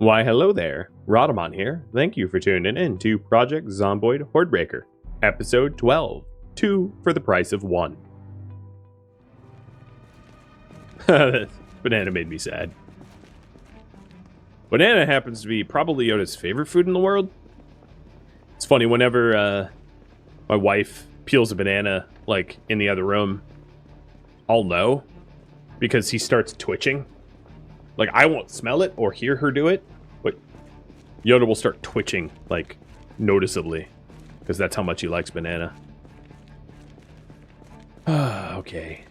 Why hello there, Rhadamant here. Thank you for tuning in to Project Zomboid Hordebreaker, episode 12, 2 for the price of 1. Banana made me sad. Banana happens to be probably Yoda's favorite food in the world. It's funny, whenever my wife peels a banana, like, in the other room, I'll know, because he starts twitching. Like, I won't smell it or hear her do it, but Yoda will start twitching, like, noticeably, because that's how much he likes banana. Okay.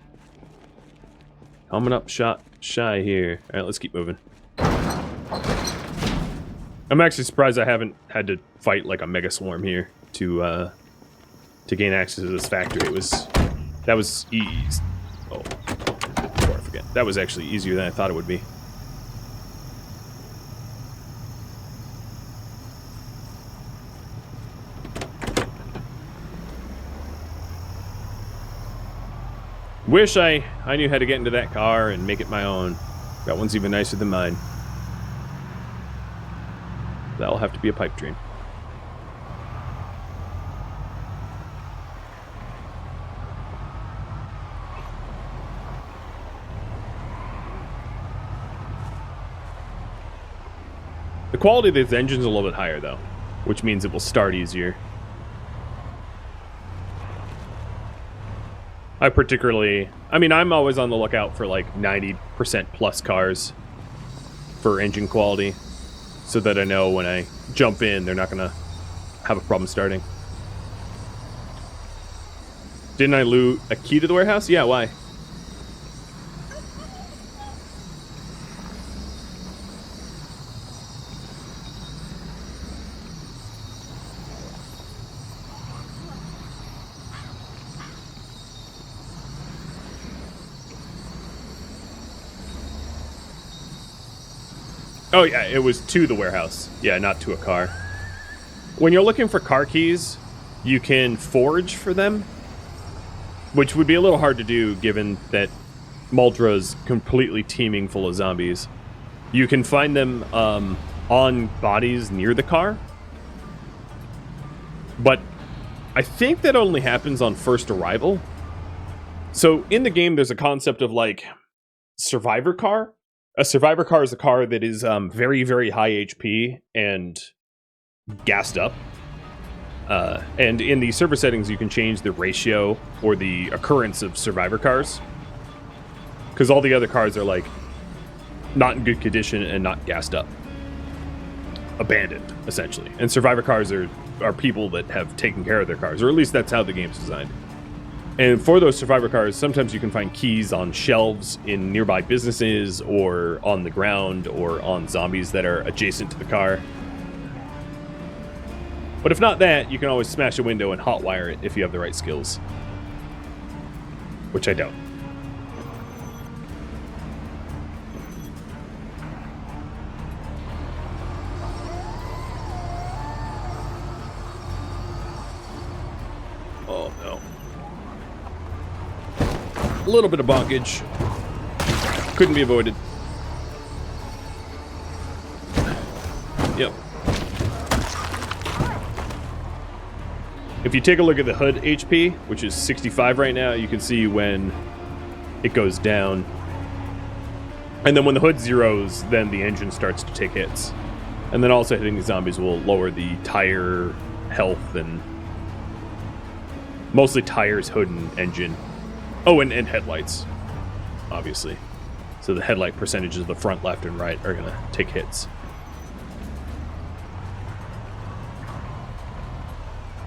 Coming up shy here. Alright, let's keep moving. I'm actually surprised I haven't had to fight, like, a mega swarm here to gain access to this factory. That was easy. Oh, before I forget. That was actually easier than I thought it would be. Wish I knew how to get into that car and make it my own. That one's even nicer than mine. That'll have to be a pipe dream. The quality of this engine's a little bit higher, though, which means it will start easier. I'm always on the lookout for like 90% plus cars for engine quality, so that I know when I jump in, they're not gonna have a problem starting. Didn't I loot a key to the warehouse? Yeah, why? Oh yeah, it was to the warehouse. Yeah, not to a car. When you're looking for car keys, you can forage for them, which would be a little hard to do given that Muldra's completely teeming full of zombies. You can find them on bodies near the car, but I think that only happens on first arrival. So in the game, there's a concept of like survivor car. A survivor car is a car that is very, very high HP and gassed up. And in the server settings, you can change the ratio or the occurrence of survivor cars. Because all the other cars are, like, not in good condition and not gassed up. Abandoned, essentially. And survivor cars are people that have taken care of their cars. Or at least that's how the game's designed. And for those survivor cars, sometimes you can find keys on shelves in nearby businesses or on the ground or on zombies that are adjacent to the car. But if not that, you can always smash a window and hotwire it if you have the right skills. Which I don't. Oh no. A little bit of bonkage. Couldn't be avoided. Yep. If you take a look at the hood HP, which is 65 right now, you can see when it goes down. And then when the hood zeroes, then the engine starts to take hits. And then also hitting the zombies will lower the tire health and mostly tires, hood, and engine. Oh, and headlights, obviously. So the headlight percentages of the front, left, and right are going to take hits.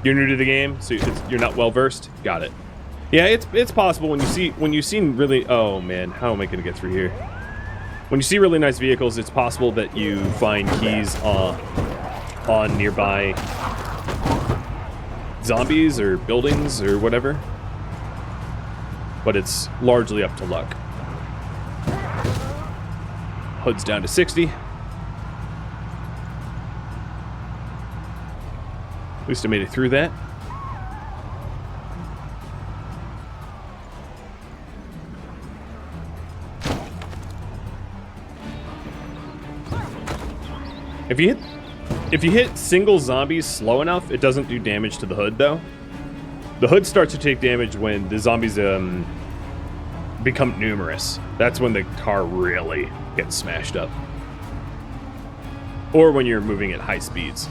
You're new to the game, so you're not well versed. Got it. Yeah, it's possible when you see really. Oh man, how am I going to get through here? When you see really nice vehicles, it's possible that you find keys on nearby zombies or buildings or whatever. But it's largely up to luck. Hood's down to 60. At least I made it through that. If you hit single zombies slow enough, it doesn't do damage to the hood, though. The hood starts to take damage when the zombies become numerous. That's when the car really gets smashed up. Or when you're moving at high speeds.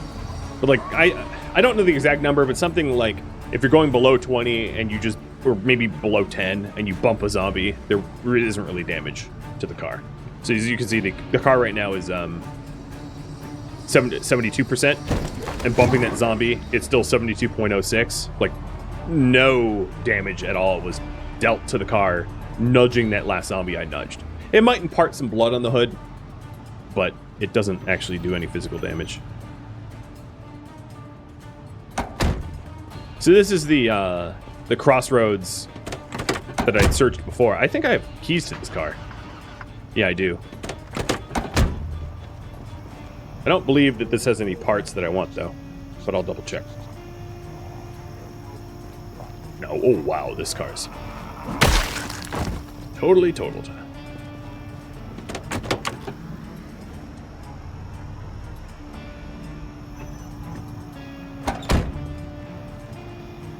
But like, I don't know the exact number, but something like if you're going below 20 and you just, or maybe below 10 and you bump a zombie, there isn't really damage to the car. So as you can see, the car right now is 72%, and bumping that zombie, it's still 72.06. Like, no damage at all was dealt to the car, nudging that last zombie I nudged. It might impart some blood on the hood, but it doesn't actually do any physical damage. So this is the crossroads that I searched before. I think I have keys to this car. Yeah, I do. I don't believe that this has any parts that I want, though, but I'll double check. No, oh wow, this car's totally totaled.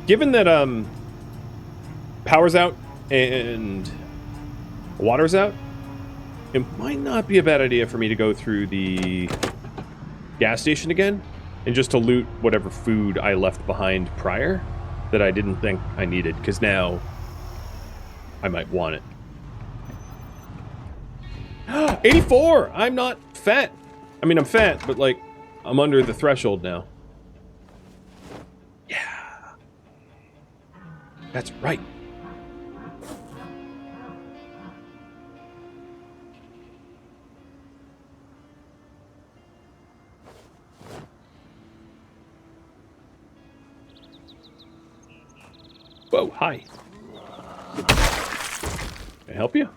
Given that power's out and water's out, it might not be a bad idea for me to go through the gas station again and just to loot whatever food I left behind prior that I didn't think I needed, because now I might want it. 84! I'm not fat. I mean, I'm fat, but like, I'm under the threshold now. Yeah. That's right. Whoa, hi. Can I help you?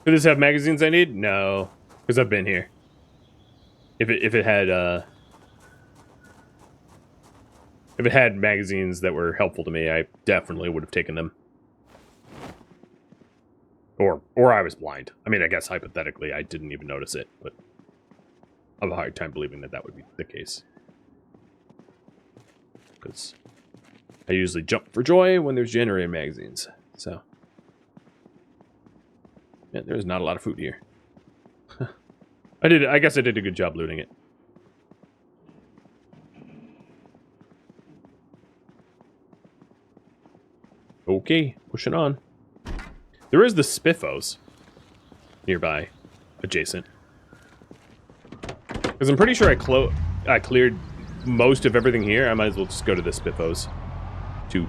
Could this have magazines I need? No, because I've been here. If it had magazines that were helpful to me, I definitely would have taken them. Or I was blind. I mean, I guess hypothetically I didn't even notice it, but I have a hard time believing that that would be the case. Because I usually jump for joy when there's generator magazines. So, yeah, there's not a lot of food here. I guess I did a good job looting it. Okay, pushing on. There is the Spiffos nearby, adjacent. Because I'm pretty sure I cleared most of everything here. I might as well just go to the Spiffos to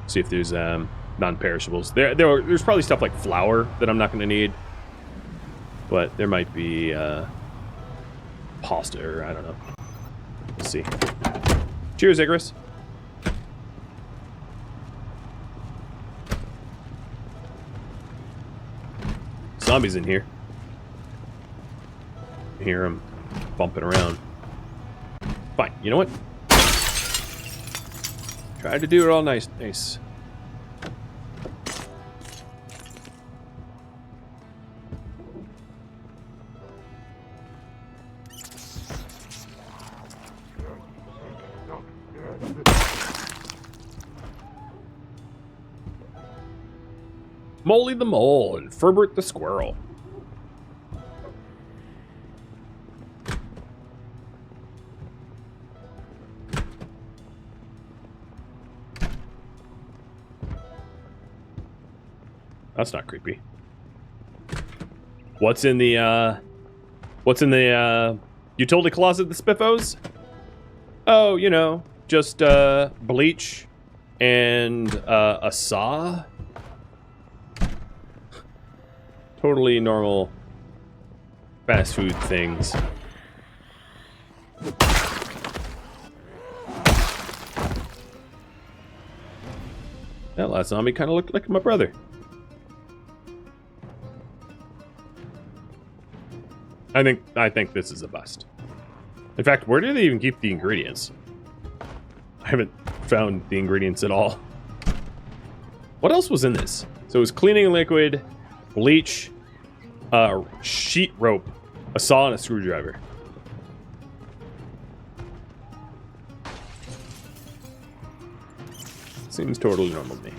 see if there's non-perishables. There's probably stuff like flour that I'm not going to need. But there might be pasta or I don't know. Let's see. Cheers, Icarus. Zombies in here. I hear them bumping around. Fine, you know what? Tried to do it all nice. Molly the Mole and Ferbert the Squirrel. That's not creepy. What's in the utility closet, the Spiffos? Oh, you know, just bleach and a saw. Totally normal fast food things. That last zombie kind of looked like my brother. I think this is a bust. In fact, where do they even keep the ingredients? I haven't found the ingredients at all. What else was in this? So it was cleaning liquid, bleach, sheet rope, a saw, and a screwdriver. Seems totally normal to me.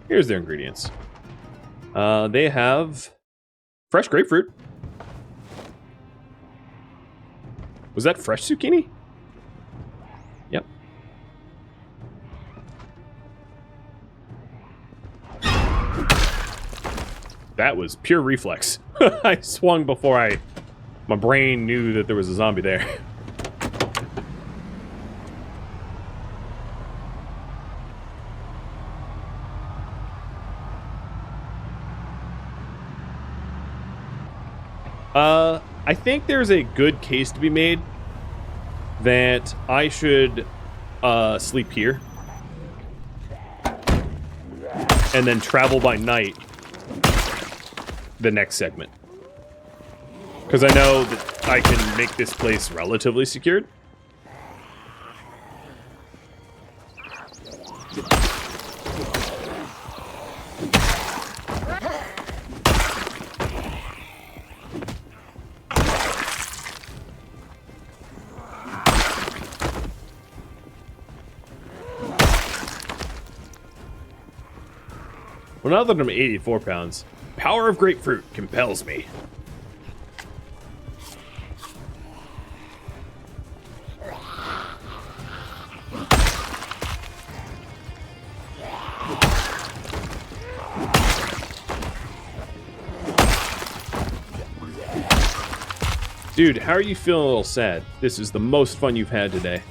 Here's their ingredients. They have fresh grapefruit. Was that fresh zucchini? Yep. That was pure reflex. I swung before my brain knew that there was a zombie there. I think there's a good case to be made that I should sleep here and then travel by night the next segment. Because I know that I can make this place relatively secured. Well, now that I'm 84 pounds, power of grapefruit compels me. Dude, how are you feeling a little sad? This is the most fun you've had today.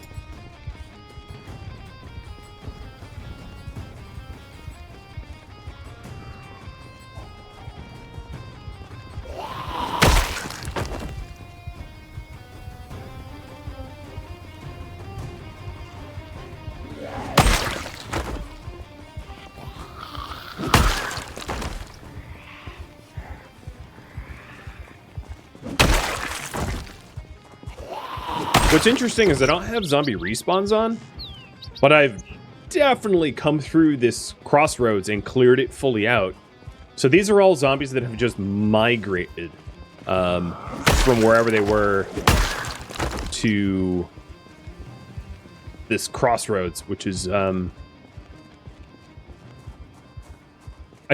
What's interesting is I don't have zombie respawns on, but I've definitely come through this crossroads and cleared it fully out. So these are all zombies that have just migrated from wherever they were to this crossroads, which is, I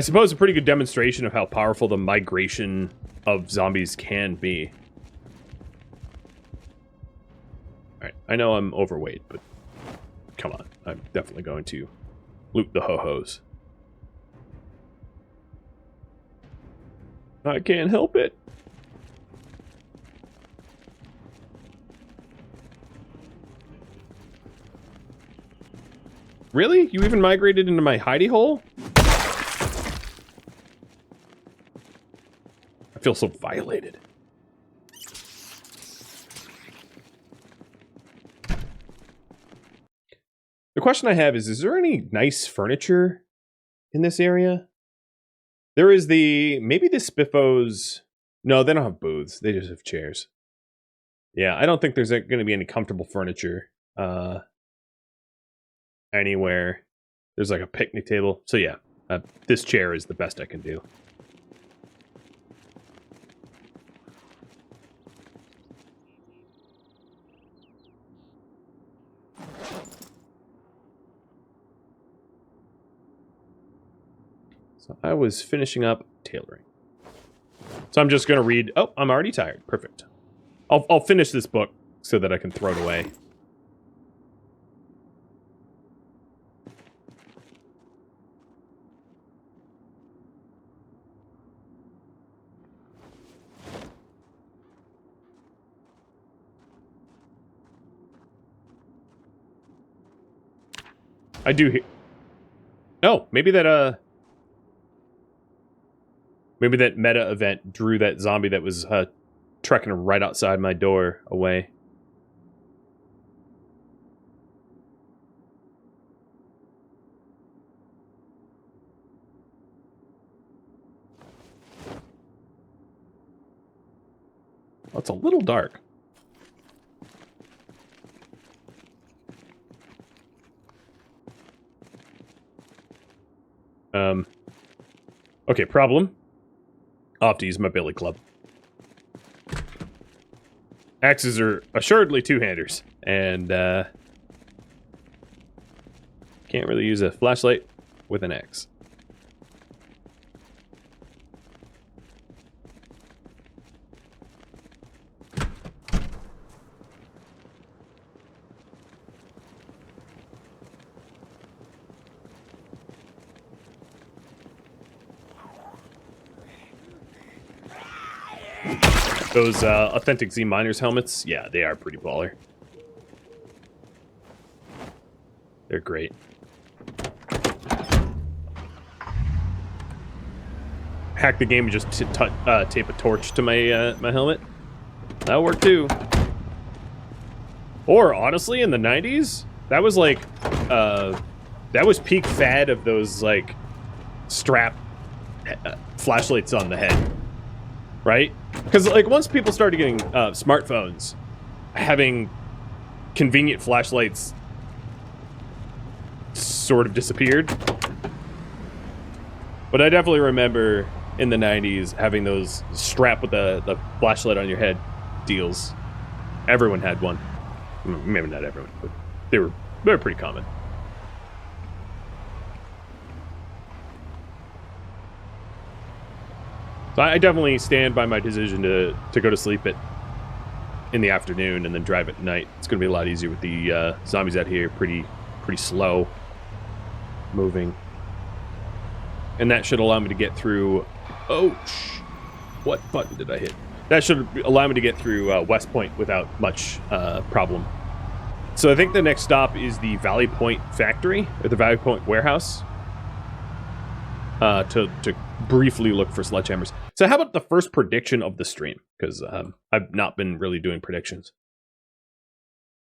suppose, a pretty good demonstration of how powerful the migration of zombies can be. Alright, I know I'm overweight, but come on. I'm definitely going to loot the ho-hos. I can't help it. Really? You even migrated into my hidey hole? I feel so violated. The question I have is there any nice furniture in this area? There is maybe the Spiffos. No, they don't have booths. They just have chairs. Yeah, I don't think there's going to be any comfortable furniture anywhere. There's like a picnic table. So yeah, this chair is the best I can do. So I was finishing up tailoring. So I'm just going to read... Oh, I'm already tired. Perfect. I'll finish this book so that I can throw it away. I do hear... Oh, maybe that, maybe that meta event drew that zombie that was trekking right outside my door away. Oh, it's a little dark. Okay, problem. I'll have to use my billy club. Axes are assuredly two-handers, and can't really use a flashlight with an axe. Those authentic Z miners helmets, yeah, they are pretty baller. They're great. Hack the game and just tape a torch to my my helmet. That'll work too. Or honestly, in the 90s, that was like that was peak fad of those like strap flashlights on the head, right? Because like once people started getting smartphones, having convenient flashlights sort of disappeared. But I definitely remember in the 90s having those strap with the flashlight on your head deals. Everyone had one. Maybe not everyone, but they were pretty common. So I definitely stand by my decision to go to sleep in the afternoon and then drive at night. It's going to be a lot easier with the zombies out here, pretty slow moving. And that should allow me to get through... What button did I hit? That should allow me to get through West Point without much problem. So I think the next stop is the Valley Point factory, or the Valley Point warehouse. To briefly look for sledgehammers. So how about the first prediction of the stream? Because I've not been really doing predictions.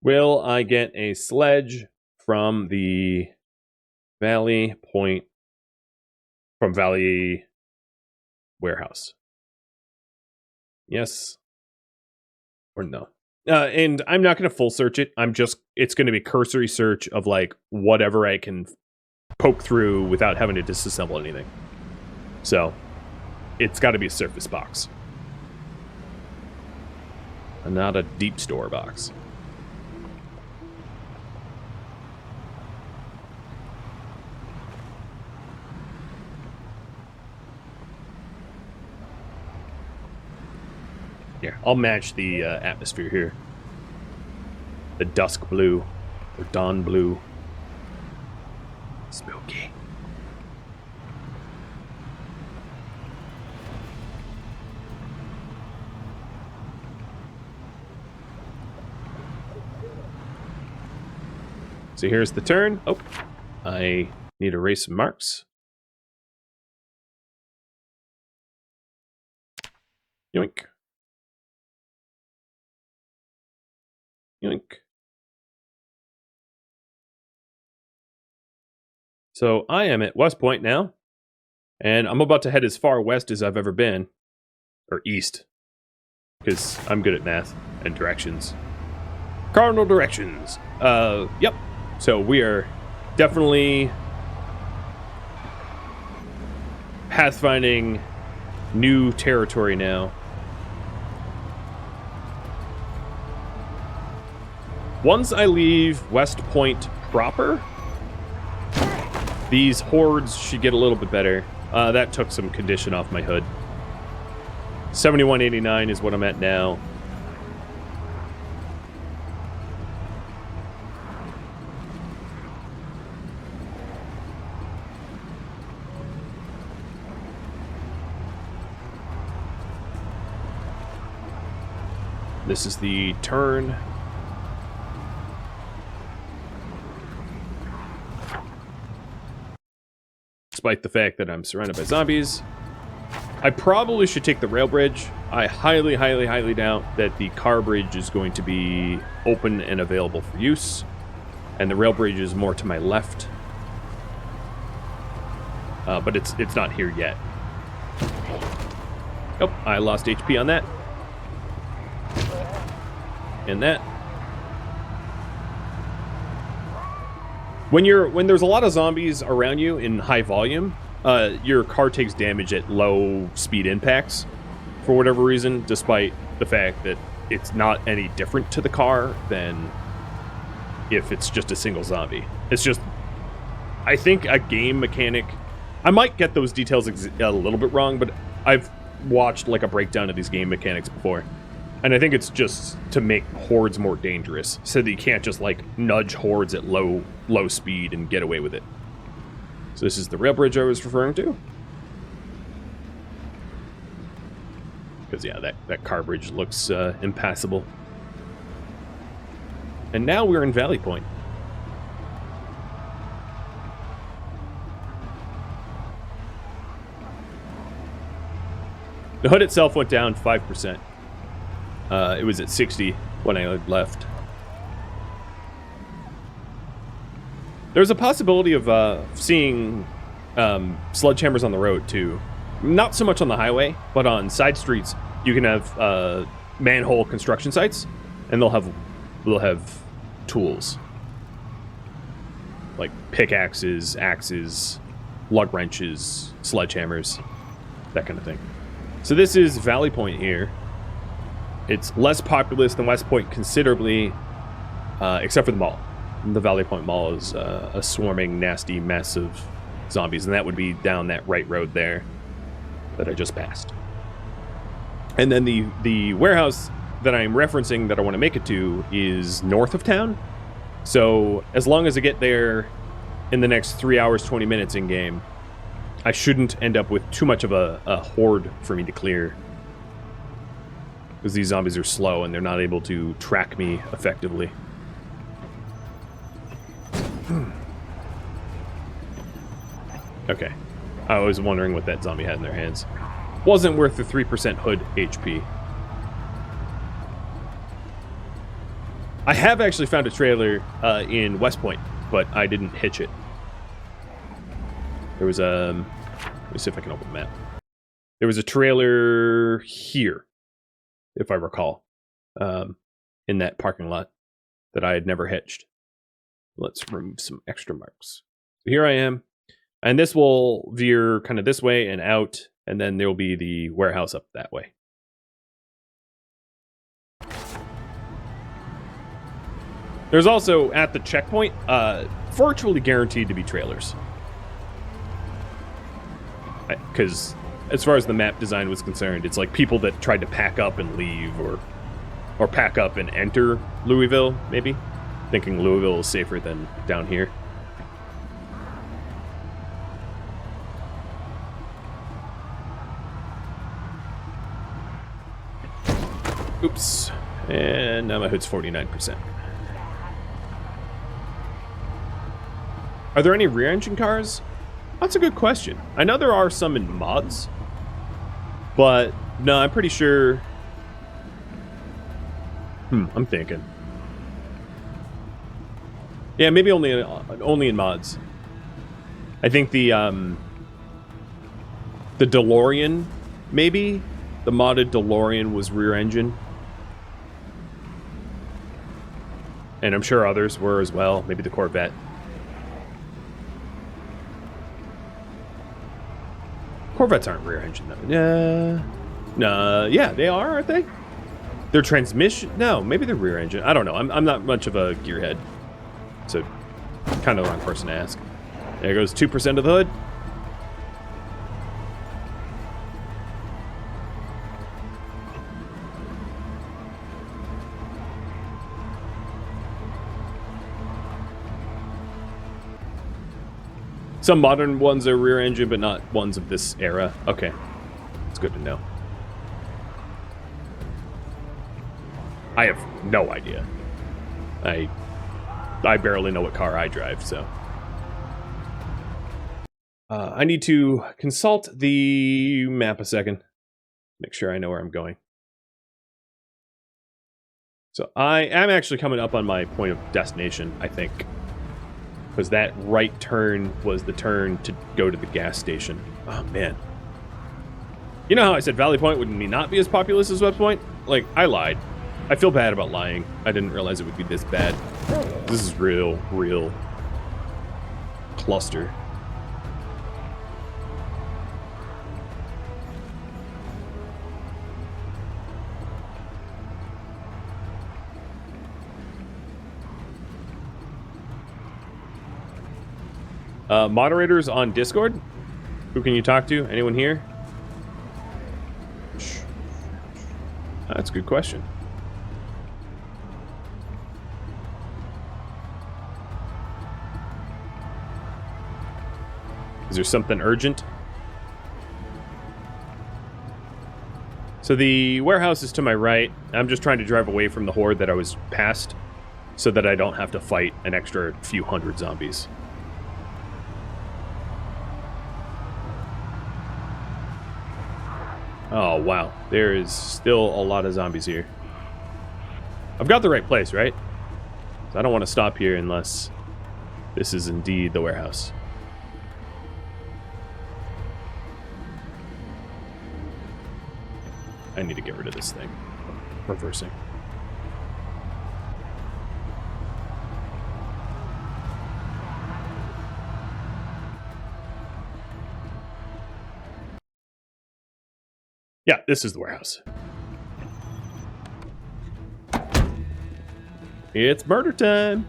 Will I get a sledge from the Valley Point, from Valley Warehouse? Yes or no? And I'm not going to full search it. It's going to be cursory search of like whatever I can poke through without having to disassemble anything. So it's got to be a surface box, and not a deep store box. Here, I'll match the atmosphere here. The dusk blue, or dawn blue. Spooky. So here's the turn. Oh, I need to erase some marks. Yoink. Yoink. So I am at West Point now, and I'm about to head as far west as I've ever been, or east, because I'm good at math and directions. Cardinal directions. Yep. So we are definitely pathfinding new territory now. Once I leave West Point proper, these hordes should get a little bit better. That took some condition off my hood. 7189 is what I'm at now. This is the turn. Despite the fact that I'm surrounded by zombies, I probably should take the rail bridge. I highly, highly, highly doubt that the car bridge is going to be open and available for use. And the rail bridge is more to my left. But it's not here yet. Oh, I lost HP on that. And that. When there's a lot of zombies around you in high volume, your car takes damage at low speed impacts for whatever reason, despite the fact that it's not any different to the car than if it's just a single zombie. It's just, I think, a game mechanic. I might get those details a little bit wrong, but I've watched like a breakdown of these game mechanics before. And I think it's just to make hordes more dangerous, so that you can't just like nudge hordes at low speed and get away with it. So this is the rail bridge I was referring to. Because yeah, that car bridge looks impassable. And now we're in Valley Point. The hood itself went down 5%. It was at 60 when I left. There's a possibility of seeing sledgehammers on the road too. Not so much on the highway, but on side streets you can have manhole construction sites, and they'll have tools like pickaxes, axes, lug wrenches, sledgehammers, that kind of thing. So this is Valley Point here. It's less populous than West Point considerably, except for the mall. The Valley Point Mall is a swarming, nasty mess of zombies, and that would be down that right road there that I just passed. And then the warehouse that I'm referencing that I want to make it to is north of town. So as long as I get there in the next 3 hours, 20 minutes in-game, I shouldn't end up with too much of a horde for me to clear. Because these zombies are slow and they're not able to track me effectively. Okay. I was wondering what that zombie had in their hands. Wasn't worth the 3% hood HP. I have actually found a trailer in West Point, but I didn't hitch it. There was a... let me see if I can open the map. There was a trailer here, if I recall, in that parking lot that I had never hitched. Let's remove some extra marks. So here I am, and this will veer kind of this way and out, and then there will be the warehouse up that way. There's also, at the checkpoint, virtually guaranteed to be trailers. Because as far as the map design was concerned, it's like people that tried to pack up and leave, or pack up and enter Louisville, maybe, thinking Louisville is safer than down here. Oops. And now my hood's 49%. Are there any rear engine cars? That's a good question. I know there are some in mods, but no, I'm pretty sure. I'm thinking. Yeah, maybe only in mods. I think the DeLorean, maybe the modded DeLorean was rear engine, and I'm sure others were as well. Maybe the Corvette. Corvettes aren't rear engine though. No, yeah, they are, aren't they? Their transmission? No, maybe they're rear engine. I don't know. I'm not much of a gearhead, so kind of the wrong person to ask. There goes 2% of the hood. Some modern ones are rear engine, but not ones of this era. Okay, it's good to know. I have no idea. I barely know what car I drive, so. I need to consult the map a second. Make sure I know where I'm going. So I am actually coming up on my point of destination, I think. Because that right turn was the turn to go to the gas station. Oh, man. You know how I said Valley Point would not be as populous as West Point? Like, I lied. I feel bad about lying. I didn't realize it would be this bad. This is real cluster. Moderators on Discord? Who can you talk to? Anyone here? That's a good question. Is there something urgent? So the warehouse is to my right. I'm just trying to drive away from the horde that I was past so that I don't have to fight an extra few hundred zombies. Oh, wow. There is still a lot of zombies here. I've got the right place, right? So I don't want to stop here unless this is indeed the warehouse. I need to get rid of this thing. Reversing. Yeah, this is the warehouse. It's murder time.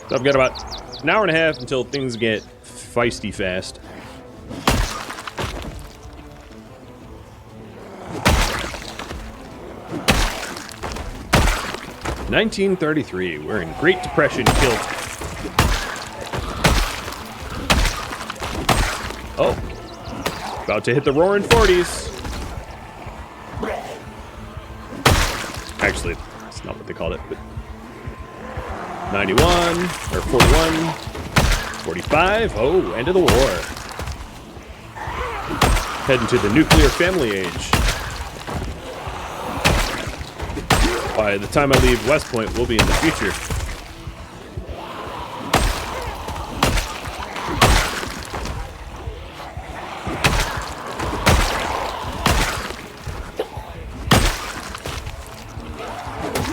So I've got about an hour and a half until things get feisty fast. $1933. We're in Great Depression kilt. Oh. About to hit the roaring 40s. Actually, that's not what they called it, but 91, or 41, 45. Oh, end of the war. Heading to the nuclear family age. By the time I leave West Point, we'll be in the future.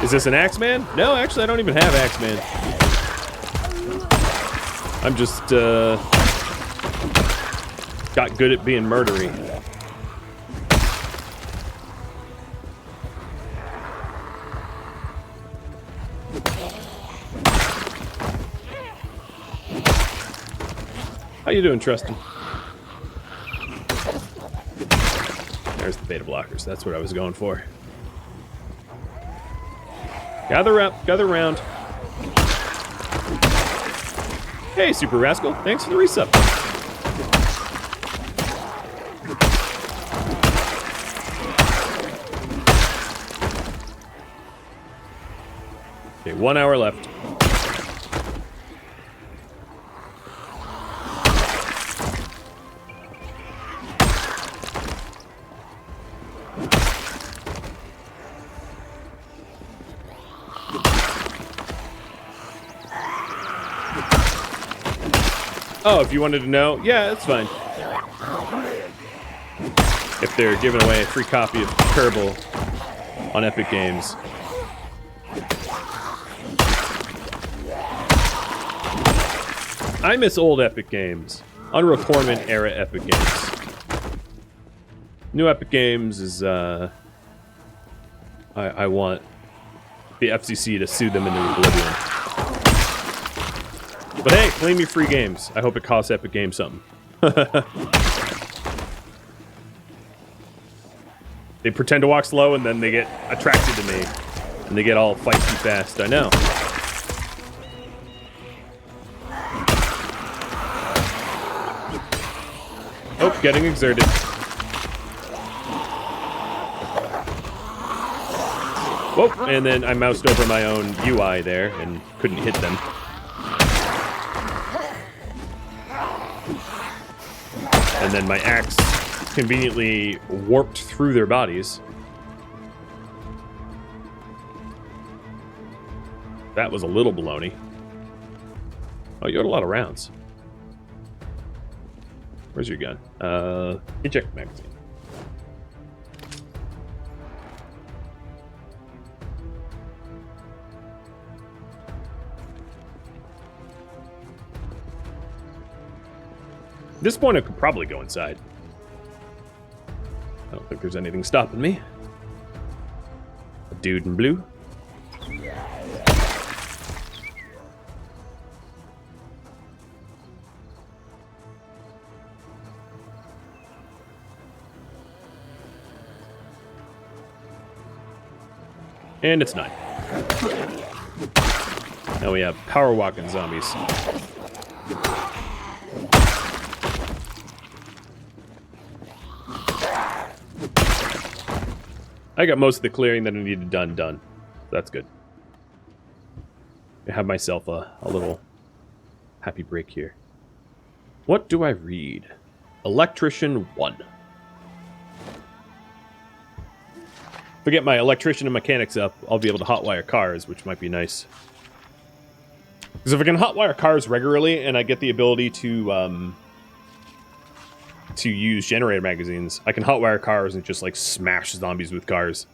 Is this an Axeman? No, actually, I don't even have Axeman. I'm just, got good at being murdery. How you doing, Tristan? There's the beta blockers. That's what I was going for. Gather up, gather around. Hey, Super Rascal. Thanks for the resub. Okay, 1 hour left. Oh, if you wanted to know, yeah, that's fine. If they're giving away a free copy of Kerbal on Epic Games. I miss old Epic Games. Unreal Tournament era Epic Games. New Epic Games is, I want the FCC to sue them into oblivion. But hey, claim your free games. I hope it costs Epic Games something. They pretend to walk slow and then they get attracted to me. And they get all feisty fast. I know. Oh, getting exerted. Whoa, and then I moused over my own UI there and couldn't hit them. And then my axe conveniently warped through their bodies. That was a little baloney. Oh, you had a lot of rounds. Where's your gun? Eject magazine. At this point, I could probably go inside. Oh. think there's anything stopping me. A dude in blue. And it's 9. Now we have power walking zombies. I got most of the clearing that I needed done. That's good. I have myself a little happy break here. What do I read? Electrician 1. If I get my electrician and mechanics up, I'll be able to hotwire cars, which might be nice. Because if I can hotwire cars regularly and I get the ability to use generator magazines, I can hotwire cars and just like smash zombies with cars.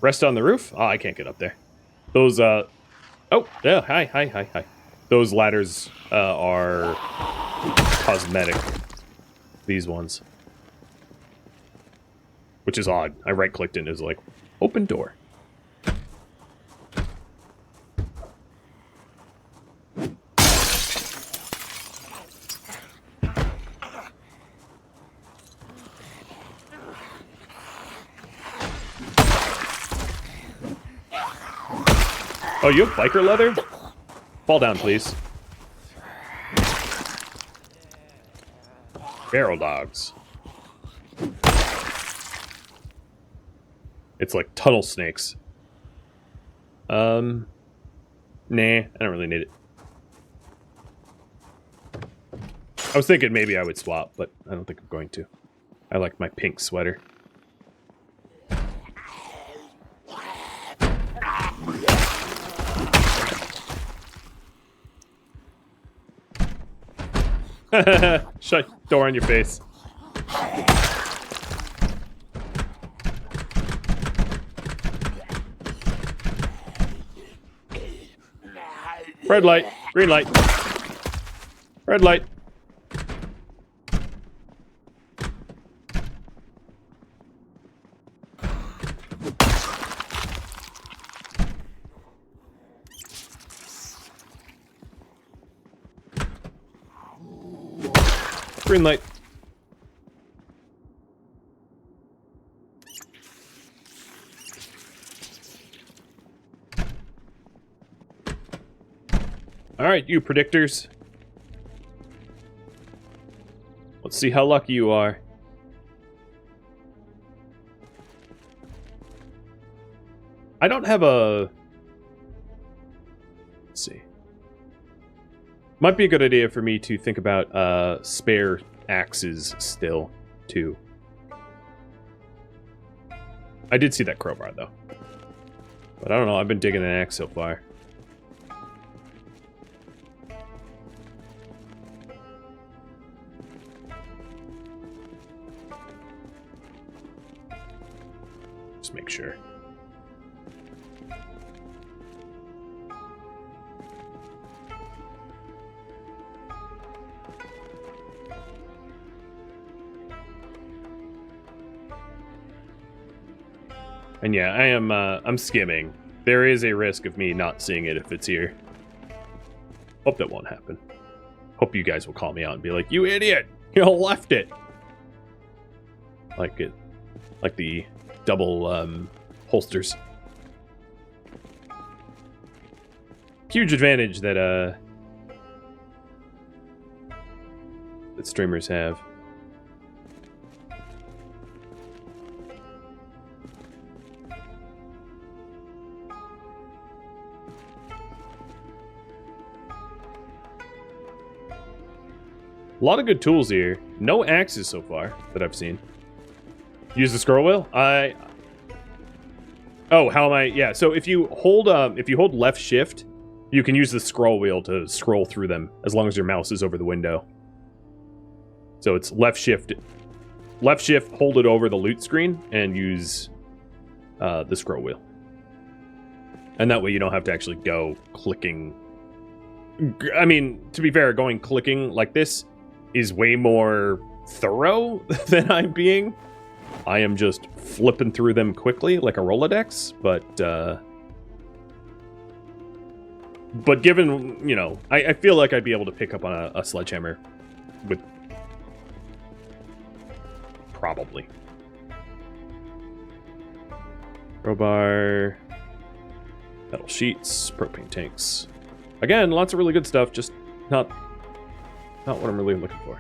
Rest on the roof? Oh, I can't get up there. Those oh yeah, hi. Those ladders are cosmetic. These ones. Which is odd. I right-clicked it and it was like, open door. Oh, you have biker leather? Fall down, please. Barrel dogs. It's like tunnel snakes. Nah, I don't really need it. I was thinking maybe I would swap, but I don't think I'm going to. I like my pink sweater. Shut door on your face. Red light, green light. Red light. Green light. All right, you predictors. Let's see how lucky you are. I don't have a... Let's see. Might be a good idea for me to think about spare axes still, too. I did see that crowbar, though. But I don't know, I've been digging an axe so far. Just make sure. And yeah, I'm skimming. There is a risk of me not seeing it if it's here. Hope that won't happen. Hope you guys will call me out and be like, you idiot! You left it! Like the double, holsters. Huge advantage that, that streamers have. A lot of good tools here. No axes so far that I've seen. Use the scroll wheel? Oh, how am I? Yeah, so if you hold left shift, you can use the scroll wheel to scroll through them as long as your mouse is over the window. So it's left shift, hold it over the loot screen, and use the scroll wheel. And that way you don't have to actually go clicking. I mean, to be fair, going clicking like this is way more thorough than I'm being. I am just flipping through them quickly like a Rolodex, but given, you know, I feel like I'd be able to pick up on a sledgehammer with probably. Crowbar, metal sheets, propane tanks. Again, lots of really good stuff, just not what I'm really looking for.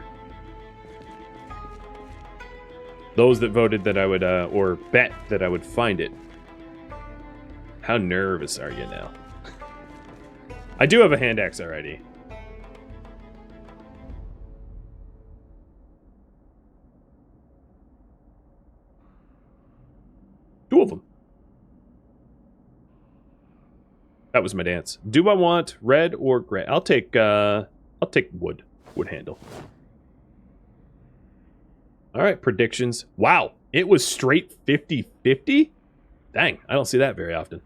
Those that voted that I would, or bet that I would find it. How nervous are you now? I do have a hand axe already. Two of them. That was my dance. Do I want red or gray? I'll take wood handle. All right, predictions. Wow, it was straight 50-50? Dang, I don't see that very often.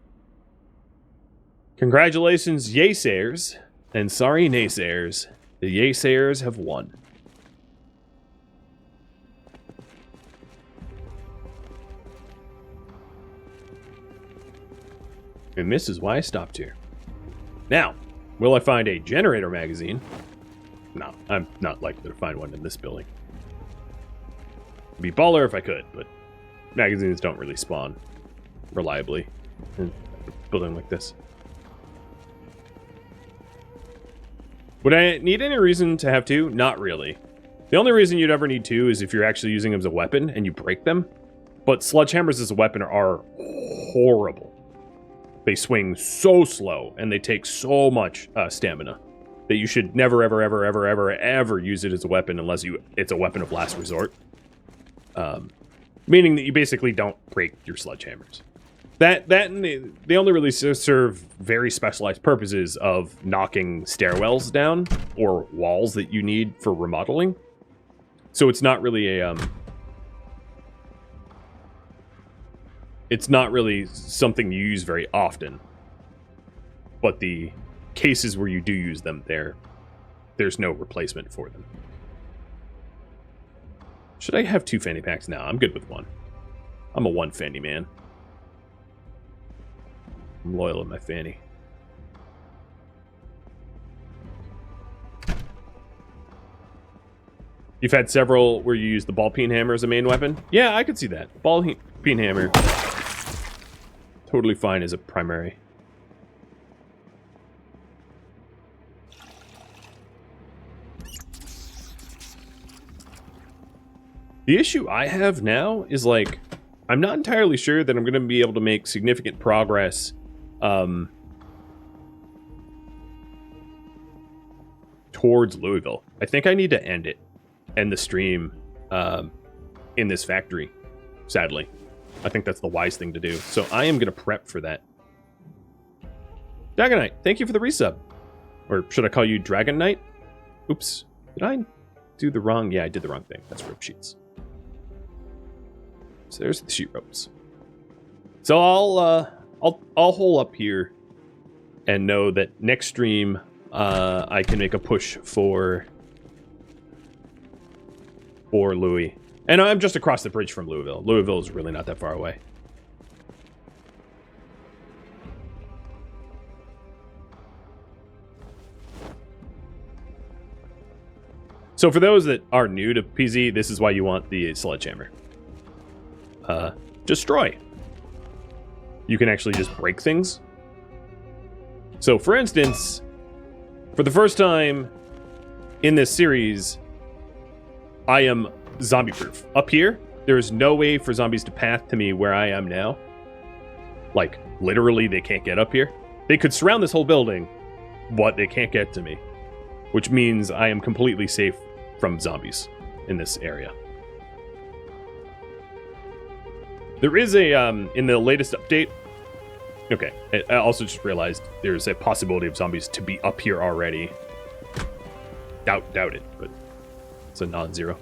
Congratulations, yaysayers, and sorry, naysayers. The yaysayers have won. And this is why I stopped here. Now, will I find a generator magazine? No, I'm not likely to find one in this building. It'd be baller if I could, but magazines don't really spawn reliably in a building like this. Would I need any reason to have two? Not really. The only reason you'd ever need two is if you're actually using them as a weapon and you break them. But sledgehammers as a weapon are horrible. They swing so slow and they take so much stamina that you should never, ever, ever, ever, ever, ever use it as a weapon unless it's a weapon of last resort. Meaning that you basically don't break your sledgehammers. They only really serve very specialized purposes of knocking stairwells down or walls that you need for remodeling. So it's not really it's not really something you use very often. But the cases where you do use them, there's no replacement for them. Should I have two fanny packs? No, I'm good with one. I'm a one fanny man. I'm loyal in my fanny. You've had several where you use the ball peen hammer as a main weapon? Yeah, I could see that. Ball peen hammer. Totally fine as a primary. The issue I have now is, like, I'm not entirely sure that I'm going to be able to make significant progress towards Louisville. I think I need to end the stream in this factory, sadly. I think that's the wise thing to do. So I am going to prep for that. Dragon Knight, thank you for the resub. Or should I call you Dragon Knight? Oops. Did I do the wrong? Yeah, I did the wrong thing. That's rope sheets. So there's the sheet ropes. So I'll hole up here and know that next stream I can make a push for Louis. And I'm just across the bridge from Louisville. Louisville is really not that far away. So for those that are new to PZ, this is why you want the sledgehammer. Destroy. You can actually just break things. So for instance, for the first time in this series, I am zombie proof. Up here, there is no way for zombies to path to me where I am now. Like, literally, they can't get up here. They could surround this whole building, but they can't get to me. Which means I am completely safe from zombies in this area. There is a, in the latest update... Okay, I also just realized there's a possibility of zombies to be up here already. Doubt it, but it's a non-zero.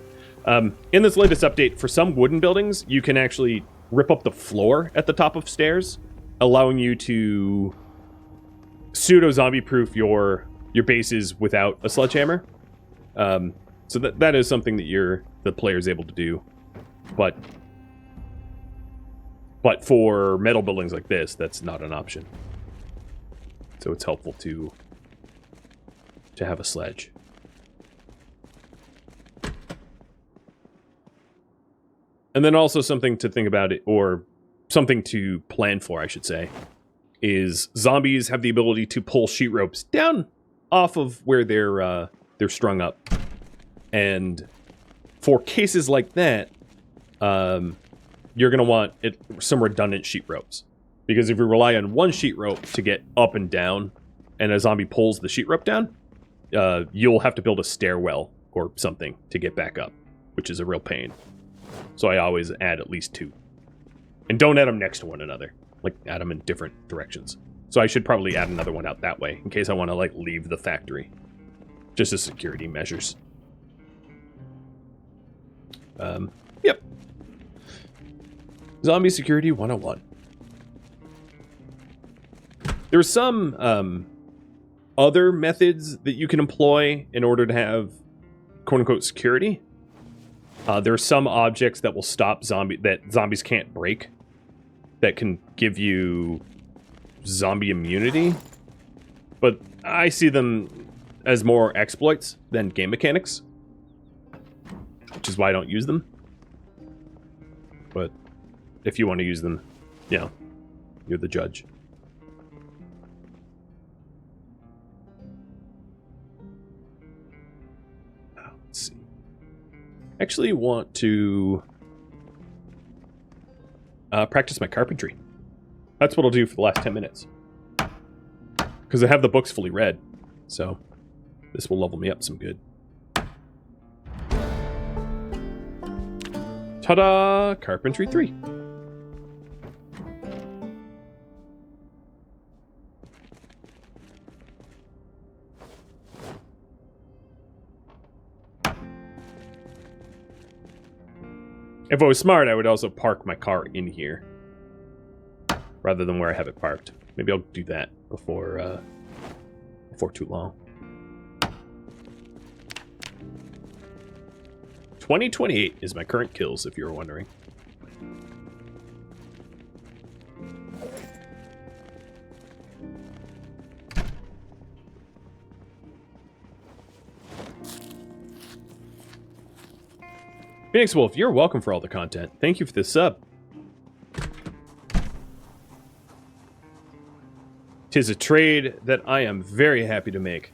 In this latest update, for some wooden buildings, you can actually rip up the floor at the top of stairs, allowing you to pseudo-zombie-proof your bases without a sledgehammer. So that is something that the player's able to do. But for metal buildings like this, that's not an option. So it's helpful to have a sledge. And then also something to think about, or something to plan for, I should say, is zombies have the ability to pull sheet ropes down off of where they're strung up. And for cases like that, you're going to want some redundant sheet ropes. Because if you rely on one sheet rope to get up and down, and a zombie pulls the sheet rope down, you'll have to build a stairwell or something to get back up, which is a real pain. So I always add at least 2. And don't add them next to one another. Like, add them in different directions. So I should probably add another one out that way, in case I want to, like, leave the factory. Just as security measures. Yep. Zombie Security 101. There's some other methods that you can employ in order to have quote-unquote security. There are some objects that will stop that zombies can't break, that can give you zombie immunity, but I see them as more exploits than game mechanics, which is why I don't use them. But if you want to use them, you know, you're the judge. Let's see. I actually want to practice my carpentry. That's what I'll do for the last 10 minutes. Because I have the books fully read. So this will level me up some good. Ta-da! Carpentry 3. If I was smart, I would also park my car in here, rather than where I have it parked. Maybe I'll do that before too long. 2028 is my current kills, if you were wondering. Phoenix Wolf, you're welcome for all the content. Thank you for the sub. 'Tis a trade that I am very happy to make.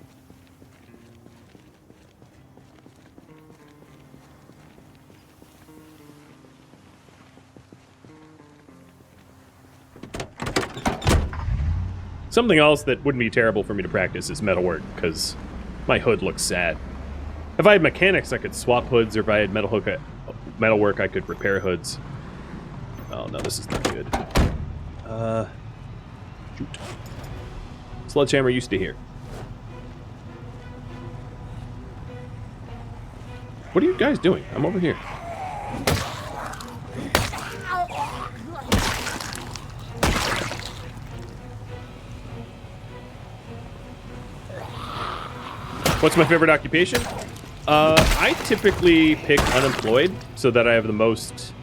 Something else that wouldn't be terrible for me to practice is metalwork, because my hood looks sad. If I had mechanics, I could swap hoods, or if I had metalwork, I could repair hoods. Oh no, this is not good. Shoot. Sledgehammer used to here. What are you guys doing? I'm over here. What's my favorite occupation? I typically pick unemployed so that I have the most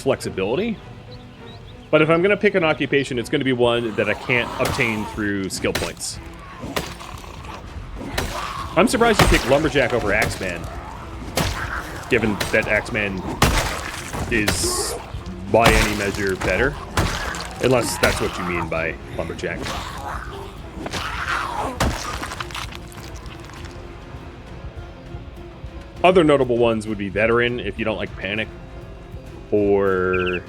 flexibility. But if I'm going to pick an occupation, it's going to be one that I can't obtain through skill points. I'm surprised you pick Lumberjack over Axeman, given that Axeman is, by any measure, better. Unless that's what you mean by Lumberjack. Other notable ones would be Veteran, if you don't like Panic. Or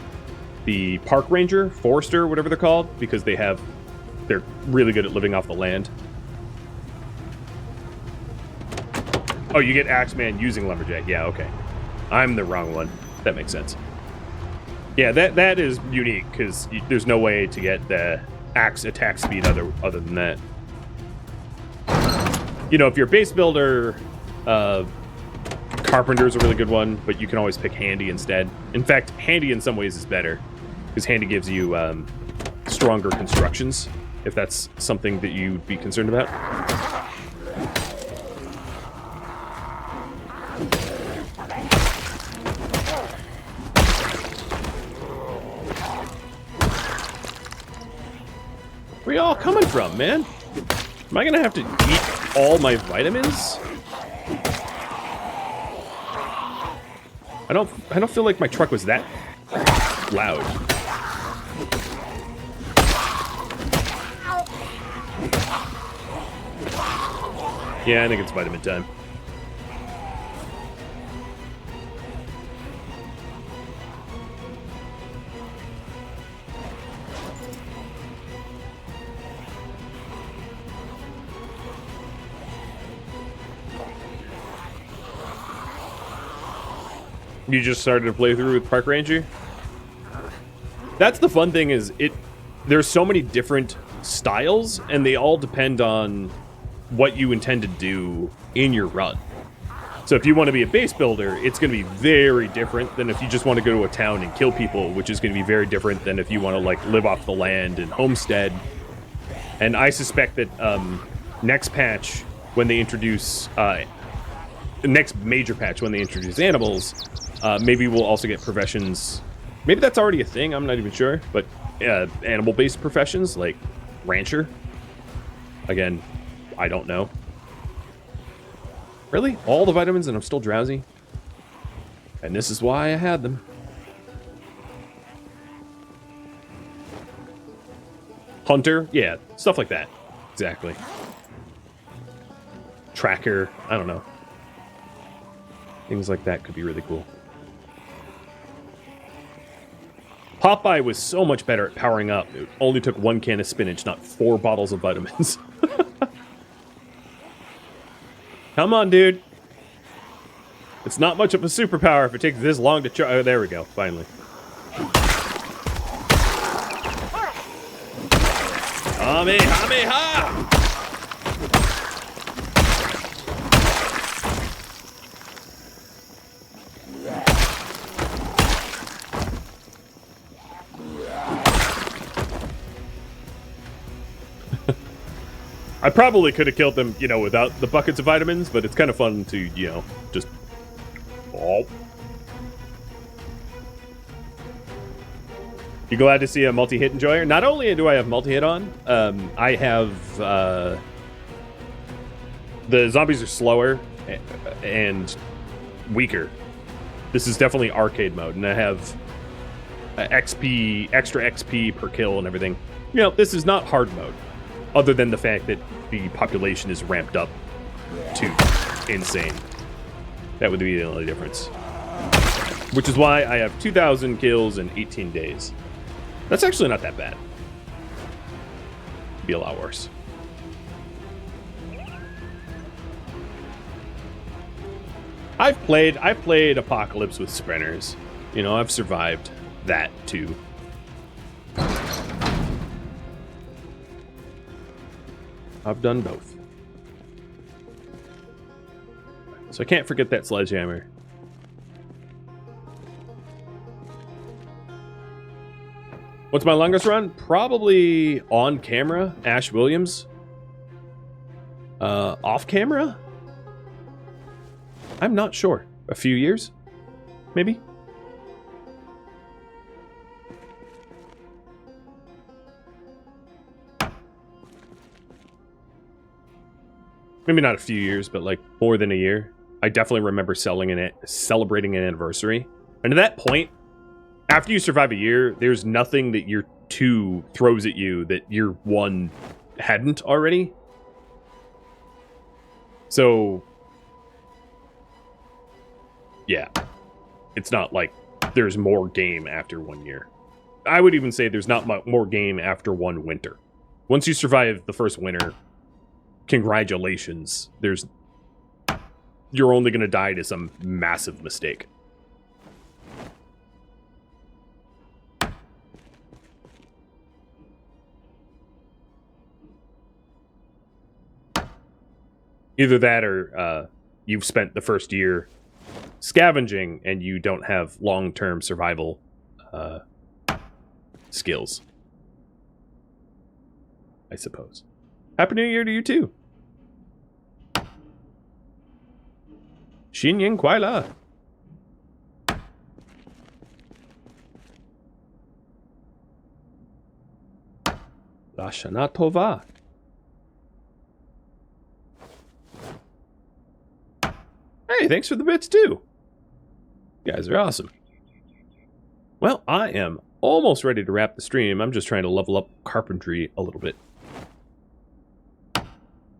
the Park Ranger, Forester, whatever they're called, because they're really good at living off the land. Oh, you get Axeman using Lumberjack. Yeah, okay. I'm the wrong one. That makes sense. Yeah, that is unique, because there's no way to get the axe attack speed other than that. You know, if you're a base builder, Carpenter's a really good one, but you can always pick Handy instead. In fact, Handy in some ways is better, because Handy gives you stronger constructions if that's something that you'd be concerned about. Where y'all coming from, man? Am I gonna have to eat all my vitamins? I don't feel like my truck was that loud. Yeah, I think it's vitamin time. You just started to play through with Park Ranger? That's the fun thing, is there's so many different styles, and they all depend on what you intend to do in your run. So if you want to be a base builder, it's going to be very different than if you just want to go to a town and kill people, which is going to be very different than if you want to like live off the land and homestead. And I suspect that next patch, when they introduce next major patch, when they introduce animals, maybe we'll also get professions. Maybe that's already a thing, I'm not even sure. But animal-based professions, like rancher. Again, I don't know. Really? All the vitamins and I'm still drowsy? And this is why I had them. Hunter? Yeah, stuff like that. Exactly. Tracker? I don't know. Things like that could be really cool. Popeye was so much better at powering up. It only took 1 can of spinach, not 4 bottles of vitamins. Come on, dude. It's not much of a superpower if it takes this long to charge. Oh, there we go, finally. Kamehameha! I probably could have killed them, you know, without the buckets of vitamins, but it's kind of fun to, you know, just... Oh. You glad to see a multi-hit enjoyer? Not only do I have multi-hit on, I have... the zombies are slower and weaker. This is definitely arcade mode, and I have XP, extra XP per kill and everything. You know, this is not hard mode. Other than the fact that the population is ramped up to insane. That would be the only difference. Which is why I have 2,000 kills in 18 days. That's actually not that bad. Be a lot worse. I've played Apocalypse with sprinters. You know, I've survived that too. I've done both. So I can't forget that sledgehammer. What's my longest run? Probably on camera, Ash Williams. Off camera? I'm not sure. A few years? Maybe? Maybe not a few years, but like more than a year. I definitely remember celebrating an anniversary. And at that point, after you survive a year, there's nothing that year 2 throws at you that year 1 hadn't already. So, yeah. It's not like there's more game after 1 year. I would even say there's not more game after 1 winter. Once you survive the first winter, congratulations. You're only going to die to some massive mistake. Either that or you've spent the first year scavenging and you don't have long-term survival skills. I suppose. Happy New Year to you too. Xin Yin Kuai La. La Shana Tova. Hey, thanks for the bits too. You guys are awesome. Well, I am almost ready to wrap the stream. I'm just trying to level up carpentry a little bit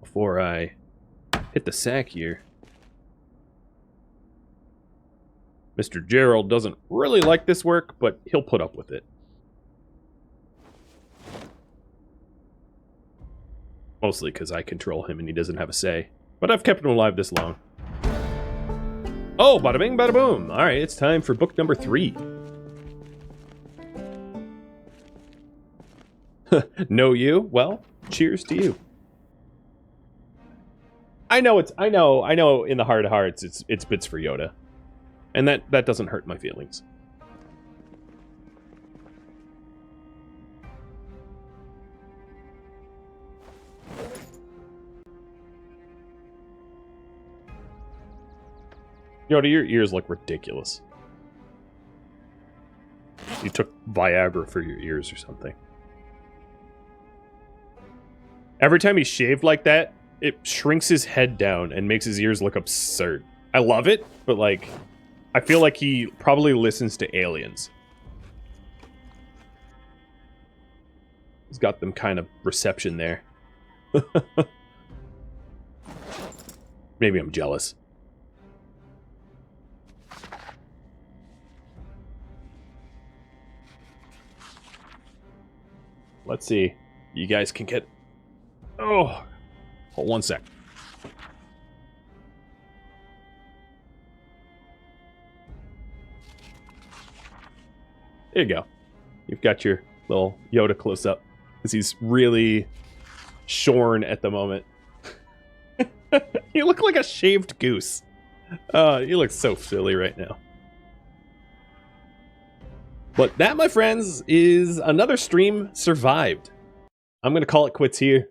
before I hit the sack here. Mr. Gerald doesn't really like this work, but he'll put up with it. Mostly because I control him and he doesn't have a say. But I've kept him alive this long. Oh, bada bing, bada boom. Alright, it's time for book number 3. Know you? Well, cheers to you. I know in the heart of hearts it's bits for Yoda. And that doesn't hurt my feelings. Yoda, your ears look ridiculous. You took Viagra for your ears or something. Every time he's shaved like that, it shrinks his head down and makes his ears look absurd. I love it, but like, I feel like he probably listens to aliens. He's got them kind of reception there. Maybe I'm jealous. Let's see. You guys can get... Oh! Hold one sec. There you go. You've got your little Yoda close-up. Because he's really shorn at the moment. You look like a shaved goose. You look so silly right now. But that, my friends, is another stream survived. I'm going to call it quits here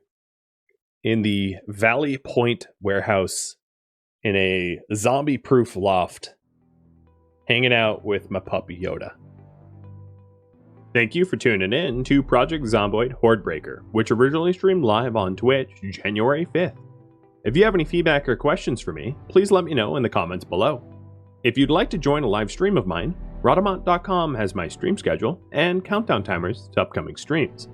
in the Valley Point warehouse in a zombie-proof loft, hanging out with my puppy Yoda. Thank you for tuning in to Project Zomboid Hordebreaker, which originally streamed live on Twitch January 5th. If you have any feedback or questions for me, please let me know in the comments below. If you'd like to join a live stream of mine, Rhadamant.com has my stream schedule and countdown timers to upcoming streams.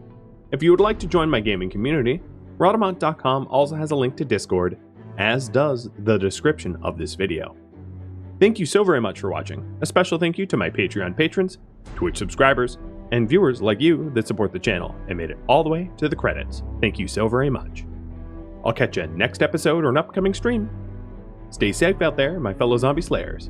If you would like to join my gaming community, Rhadamant.com also has a link to Discord, as does the description of this video. Thank you so very much for watching. A special thank you to my Patreon patrons, Twitch subscribers, and viewers like you that support the channel and made it all the way to the credits. Thank you so very much. I'll catch you next episode or an upcoming stream. Stay safe out there, my fellow zombie slayers.